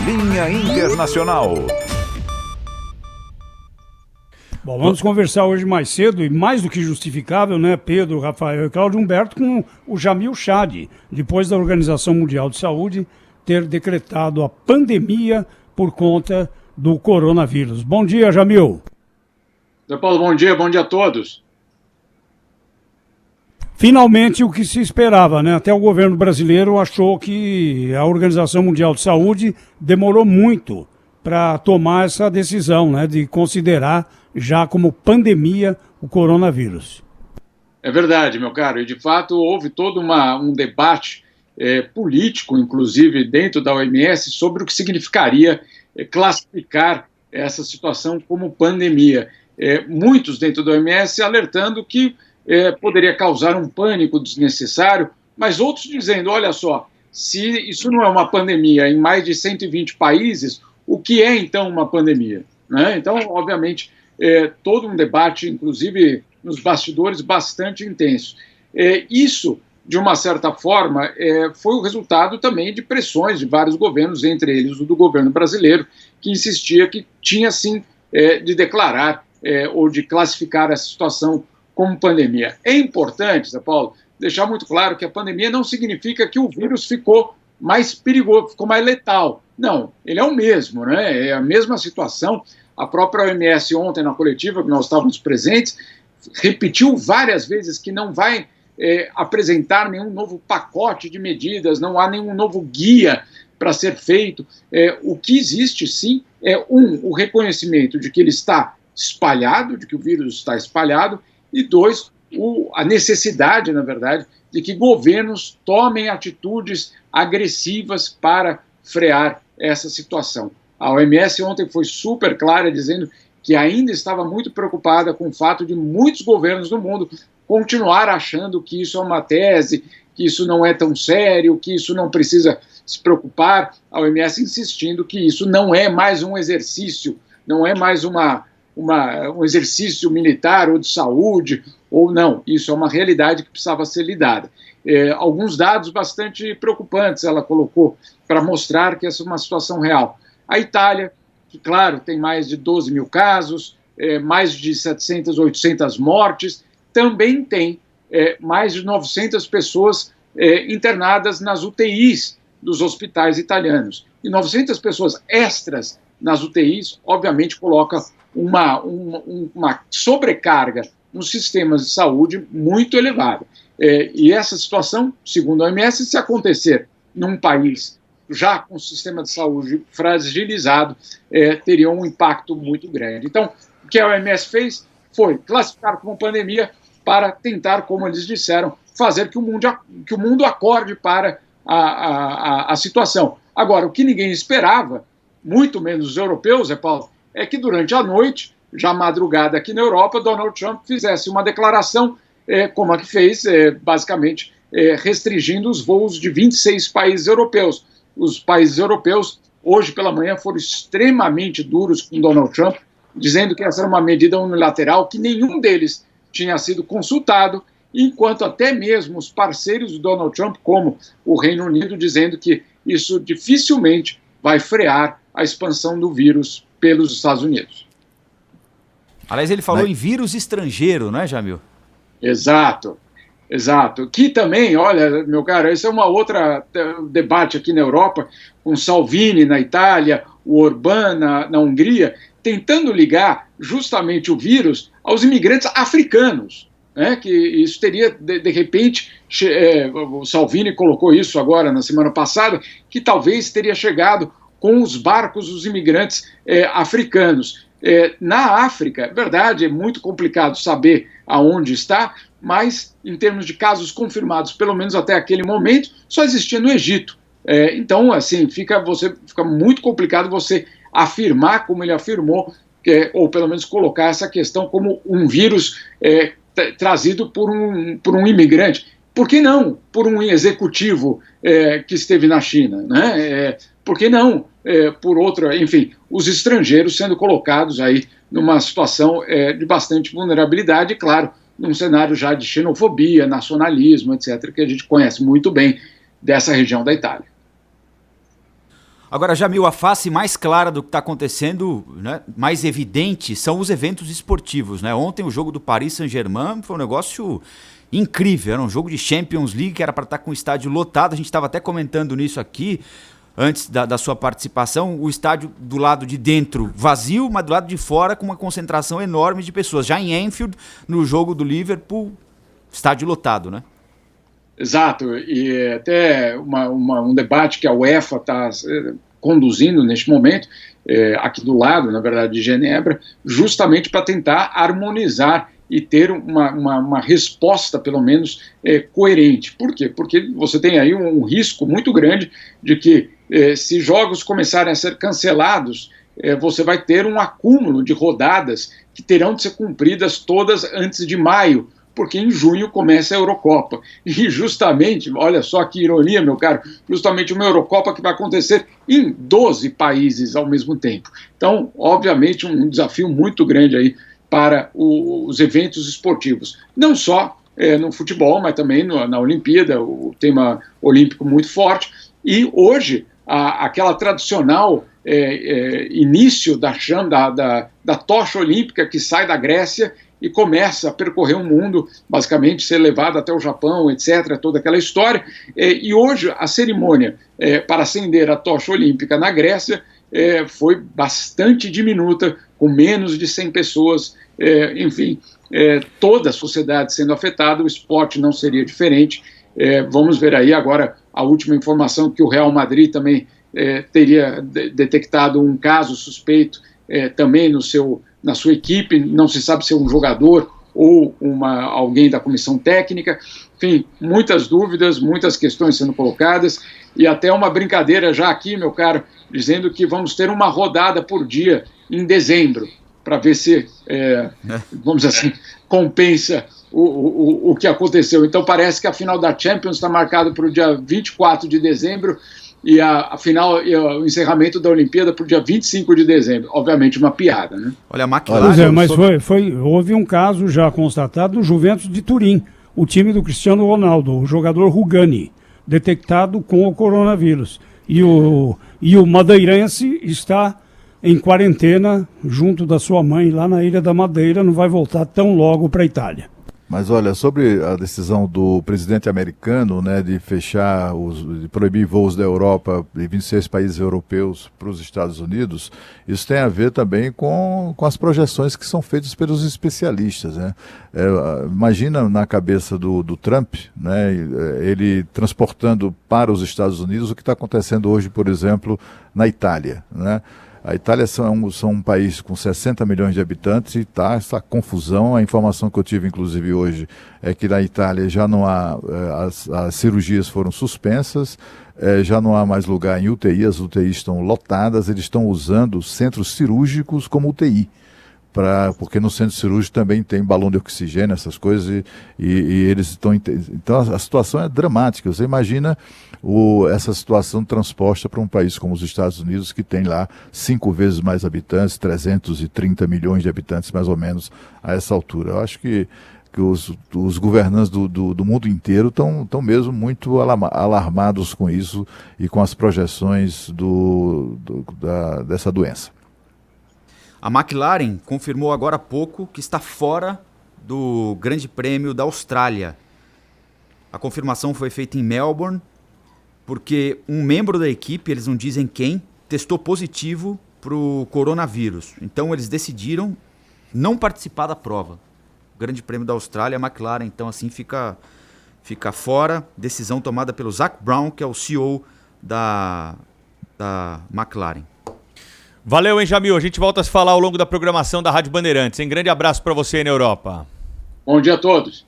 Linha Internacional. Bom, vamos conversar hoje mais cedo e mais do que justificável, né, Pedro, Rafael e Cláudio Humberto, com o Jamil Chad, depois da Organização Mundial de Saúde ter decretado a pandemia por conta do coronavírus. Bom dia, Jamil. Zé Paulo, bom dia a todos. Finalmente o que se esperava, né? Até o governo brasileiro achou que a Organização Mundial de Saúde demorou muito para tomar essa decisão, né, de considerar já como pandemia o coronavírus. É verdade, meu caro, e de fato houve todo um debate político, inclusive dentro da OMS, sobre o que significaria classificar essa situação como pandemia. Muitos dentro da OMS alertando que poderia causar um pânico desnecessário, mas outros dizendo, olha só, se isso não é uma pandemia em mais de 120 países, o que é então uma pandemia? Né? Então, obviamente, todo um debate, inclusive nos bastidores, bastante intenso. Isso, de uma certa forma, foi o resultado também de pressões de vários governos, entre eles o do governo brasileiro, que insistia que tinha sim de declarar ou de classificar essa situação como pandemia. É importante, Zé Paulo, deixar muito claro que a pandemia não significa que o vírus ficou mais perigoso, ficou mais letal. Não, ele é o mesmo, né? É a mesma situação. A própria OMS ontem na coletiva, que nós estávamos presentes, repetiu várias vezes que não vai apresentar nenhum novo pacote de medidas, não há nenhum novo guia para ser feito. O que existe, sim, é o reconhecimento de que ele está espalhado, de que o vírus está espalhado, e dois, a necessidade, na verdade, de que governos tomem atitudes agressivas para frear essa situação. A OMS ontem foi super clara, dizendo que ainda estava muito preocupada com o fato de muitos governos do mundo continuar achando que isso é uma tese, que isso não é tão sério, que isso não precisa se preocupar. A OMS insistindo que isso não é mais um exercício, não é mais um exercício militar ou de saúde, ou não. Isso é uma realidade que precisava ser lidada. Alguns dados bastante preocupantes ela colocou para mostrar que essa é uma situação real. A Itália, que, claro, tem mais de 12 mil casos, mais de 700, 800 mortes, também tem mais de 900 pessoas internadas nas UTIs dos hospitais italianos. E 900 pessoas extras nas UTIs, obviamente, coloca uma sobrecarga nos sistemas de saúde muito elevada. E essa situação, segundo a OMS, se acontecer num país já com o sistema de saúde fragilizado, teria um impacto muito grande. Então, o que a OMS fez foi classificar como pandemia para tentar, como eles disseram, fazer que o mundo acorde para a situação. Agora, o que ninguém esperava, muito menos os europeus, Paulo, é que durante a noite, já madrugada aqui na Europa, Donald Trump fizesse uma declaração, como a que fez, basicamente restringindo os voos de 26 países europeus. Os países europeus, hoje pela manhã, foram extremamente duros com Donald Trump, dizendo que essa era uma medida unilateral, que nenhum deles tinha sido consultado, enquanto até mesmo os parceiros de Donald Trump, como o Reino Unido, dizendo que isso dificilmente vai frear a expansão do vírus pelos Estados Unidos. Aliás, ele falou em vírus estrangeiro, não é, Jamil? Exato. Que também, olha, meu caro, esse é uma outra debate aqui na Europa, com Salvini na Itália, o Orbán na Hungria, tentando ligar justamente o vírus aos imigrantes africanos, né, que isso teria, de repente, o Salvini colocou isso agora na semana passada, que talvez teria chegado com os barcos dos imigrantes africanos. Na África, é verdade, é muito complicado saber aonde está, mas em termos de casos confirmados, pelo menos até aquele momento, só existia no Egito. Então, assim, fica muito complicado você afirmar, como ele afirmou, ou pelo menos colocar essa questão como um vírus trazido por um imigrante. Por que não por um executivo que esteve na China, né? Por que não por outra, enfim, os estrangeiros sendo colocados aí numa situação de bastante vulnerabilidade, e claro, num cenário já de xenofobia, nacionalismo, etc., que a gente conhece muito bem dessa região da Itália. Agora, Jamil, a face mais clara do que está acontecendo, né, mais evidente, são os eventos esportivos, né? Ontem o jogo do Paris Saint-Germain foi um negócio incrível, era um jogo de Champions League que era para estar com o estádio lotado, a gente estava até comentando nisso aqui, antes da sua participação, o estádio do lado de dentro vazio, mas do lado de fora com uma concentração enorme de pessoas. Já em Anfield, no jogo do Liverpool, estádio lotado, né? Exato, e até um debate que a UEFA está conduzindo neste momento, aqui do lado, na verdade, de Genebra, justamente para tentar harmonizar e ter uma resposta, pelo menos, coerente. Por quê? Porque você tem aí um risco muito grande de que, se jogos começarem a ser cancelados, você vai ter um acúmulo de rodadas que terão de ser cumpridas todas antes de maio, porque em junho começa a Eurocopa. E justamente, olha só que ironia, meu caro, justamente uma Eurocopa que vai acontecer em 12 países ao mesmo tempo. Então, obviamente, um desafio muito grande aí para os eventos esportivos. Não só no futebol, mas também na Olimpíada, o tema olímpico muito forte. E hoje, aquela tradicional início da tocha olímpica que sai da Grécia e começa a percorrer o mundo, basicamente ser levado até o Japão, etc., toda aquela história. E hoje a cerimônia para acender a tocha olímpica na Grécia foi bastante diminuta, com menos de 100 pessoas, enfim, toda a sociedade sendo afetada, o esporte não seria diferente. Vamos ver aí agora a última informação que o Real Madrid também teria detectado um caso suspeito também na sua equipe, não se sabe se é um jogador ou alguém da comissão técnica. Enfim, muitas dúvidas, muitas questões sendo colocadas, e até uma brincadeira já aqui, meu caro, dizendo que vamos ter uma rodada por dia em dezembro, para ver se, vamos dizer assim, compensa o que aconteceu. Então parece que a final da Champions está marcada para o dia 24 de dezembro, e a final e o encerramento da Olimpíada para o dia 25 de dezembro. Obviamente uma piada, né? Olha, a McLaren... Pois mas houve um caso já constatado no Juventus de Turim, o time do Cristiano Ronaldo, o jogador Rugani, detectado com o coronavírus. E o madeirense está em quarentena junto da sua mãe lá na Ilha da Madeira, não vai voltar tão logo para a Itália. Mas olha, sobre a decisão do presidente americano, né, de de proibir voos da Europa de 26 países europeus para os Estados Unidos, isso tem a ver também com as projeções que são feitas pelos especialistas, né? Imagina na cabeça do Trump, né, ele transportando para os Estados Unidos o que está acontecendo hoje, por exemplo, na Itália, né? A Itália são um país com 60 milhões de habitantes e está essa confusão. A informação que eu tive, inclusive, hoje é que na Itália já não há, as cirurgias foram suspensas, já não há mais lugar em UTI, as UTIs estão lotadas, eles estão usando centros cirúrgicos como UTI. Porque no centro cirúrgico também tem balão de oxigênio, essas coisas, e eles estão... Então a situação é dramática. Você imagina essa situação transposta para um país como os Estados Unidos, que tem lá 5 vezes mais habitantes, 330 milhões de habitantes mais ou menos a essa altura. Eu acho que os governantes do mundo inteiro estão mesmo muito alarmados com isso e com as projeções dessa doença. A McLaren confirmou agora há pouco que está fora do Grande Prêmio da Austrália. A confirmação foi feita em Melbourne, porque um membro da equipe, eles não dizem quem, testou positivo para o coronavírus. Então eles decidiram não participar da prova. O Grande Prêmio da Austrália, a McLaren, então assim fica fora. Decisão tomada pelo Zak Brown, que é o CEO da McLaren. Valeu, hein, Jamil? A gente volta a se falar ao longo da programação da Rádio Bandeirantes. Um grande abraço para você aí na Europa. Bom dia a todos.